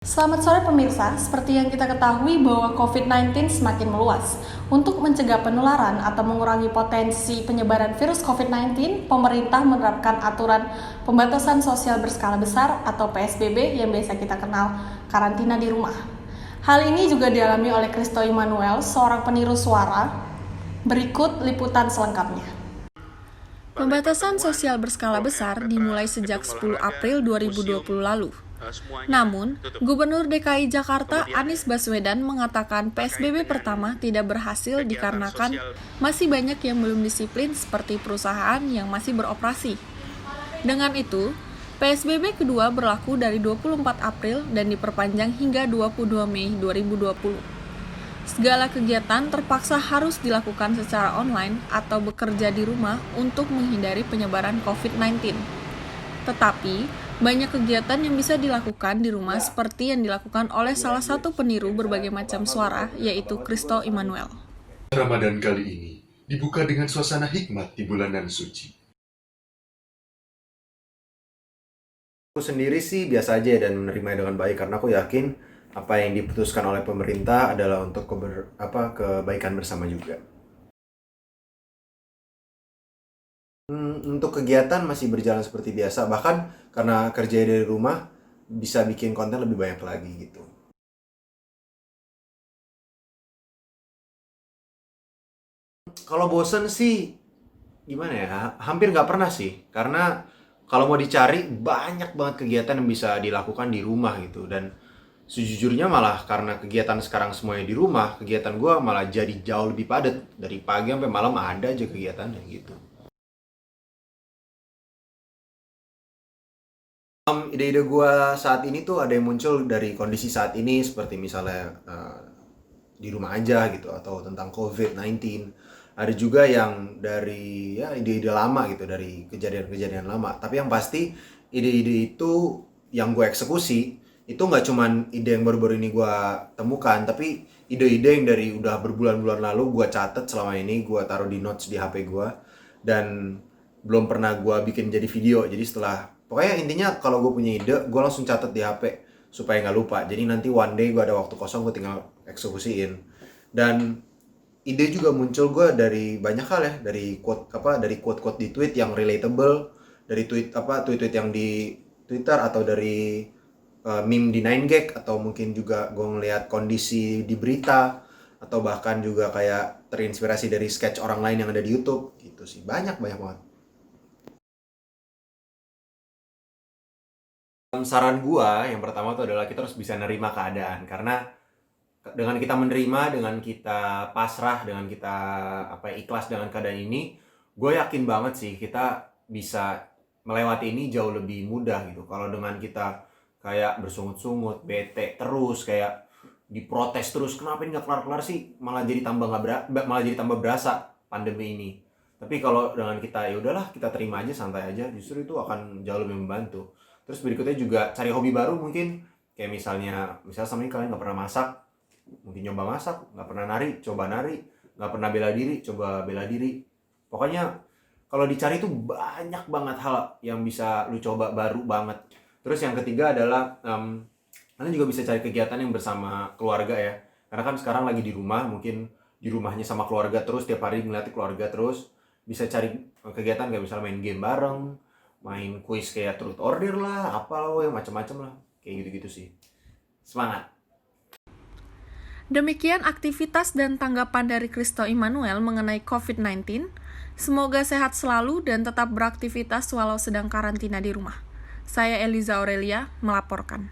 Selamat sore pemirsa, seperti yang kita ketahui bahwa COVID-19 semakin meluas. Untuk mencegah penularan atau mengurangi potensi penyebaran virus COVID-19, pemerintah menerapkan aturan pembatasan sosial berskala besar atau PSBB yang biasa kita kenal karantina di rumah. Hal ini juga dialami oleh Christo Immanuel, seorang peniru suara. Berikut liputan selengkapnya. Pembatasan sosial berskala besar dimulai sejak 10 April 2020 lalu. Namun, Gubernur DKI Jakarta Anies Baswedan mengatakan PSBB pertama tidak berhasil dikarenakan masih banyak yang belum disiplin seperti perusahaan yang masih beroperasi. Dengan itu, PSBB kedua berlaku dari 24 April dan diperpanjang hingga 22 Mei 2020. Segala kegiatan terpaksa harus dilakukan secara online atau bekerja di rumah untuk menghindari penyebaran COVID-19. Tetapi, banyak kegiatan yang bisa dilakukan di rumah seperti yang dilakukan oleh salah satu peniru berbagai macam suara, yaitu Christo Immanuel. Ramadan kali ini dibuka dengan suasana hikmat di bulanan suci. Aku sendiri sih biasa aja dan menerima dengan baik karena aku yakin apa yang diputuskan oleh pemerintah adalah untuk kebaikan bersama juga. Untuk kegiatan masih berjalan seperti biasa, bahkan karena kerja dari rumah bisa bikin konten lebih banyak lagi gitu. Kalau bosen sih gimana ya, hampir nggak pernah sih, karena kalau mau dicari banyak banget kegiatan yang bisa dilakukan di rumah gitu. Dan sejujurnya malah karena kegiatan sekarang semuanya di rumah, kegiatan gue malah jadi jauh lebih padat. Dari pagi sampai malam ada aja kegiatannya gitu. Ide-ide gue saat ini tuh ada yang muncul dari kondisi saat ini, seperti misalnya di rumah aja gitu, atau tentang COVID-19. Ada juga yang dari ya ide-ide lama gitu, dari kejadian-kejadian lama. Tapi yang pasti ide-ide itu yang gue eksekusi itu nggak cuman ide yang baru-baru ini gue temukan, tapi ide-ide yang dari udah berbulan-bulan lalu gue catat selama ini, gue taruh di notes di HP gue, dan belum pernah gue bikin jadi video. Jadi pokoknya intinya kalau gue punya ide, gue langsung catat di HP supaya nggak lupa. Jadi nanti one day gue ada waktu kosong, gue tinggal eksekusiin. Dan ide juga muncul gue dari banyak hal ya, dari quote di tweet yang relatable, dari tweet yang di Twitter, atau dari meme di 9gag, atau mungkin juga gue ngeliat kondisi di berita, atau bahkan juga kayak terinspirasi dari sketch orang lain yang ada di YouTube gitu sih. Banyak banget. Saran gua yang pertama tuh adalah kita harus bisa nerima keadaan, karena dengan kita menerima, dengan kita pasrah, dengan kita ikhlas dengan keadaan ini, gue yakin banget sih kita bisa melewati ini jauh lebih mudah gitu. Kalau dengan kita kayak bersungut-sungut, bete terus, kayak diprotes terus, kenapa ini nggak kelar-kelar sih, malah jadi tambah berasa pandemi ini. Tapi kalau dengan kita ya udahlah, kita terima aja, santai aja, justru itu akan jauh lebih membantu. Terus berikutnya juga cari hobi baru mungkin, kayak misalnya sama ini kalian nggak pernah masak, mungkin nyoba masak. Nggak pernah nari, coba nari. Nggak pernah bela diri, coba bela diri. Pokoknya kalau dicari tuh banyak banget hal yang bisa lu coba baru banget. Terus yang ketiga adalah kalian juga bisa cari kegiatan yang bersama keluarga ya, karena kan sekarang lagi di rumah, mungkin di rumahnya sama keluarga terus, tiap hari ngeliatin keluarga terus. Bisa cari kegiatan kayak misalnya main game bareng, main kuis kayak truth order lah, yang macam-macam lah, kayak gitu-gitu sih. Semangat. Demikian aktivitas dan tanggapan dari Christo Immanuel mengenai COVID-19. Semoga sehat selalu dan tetap beraktivitas walau sedang karantina di rumah. Saya Eliza Aurelia melaporkan.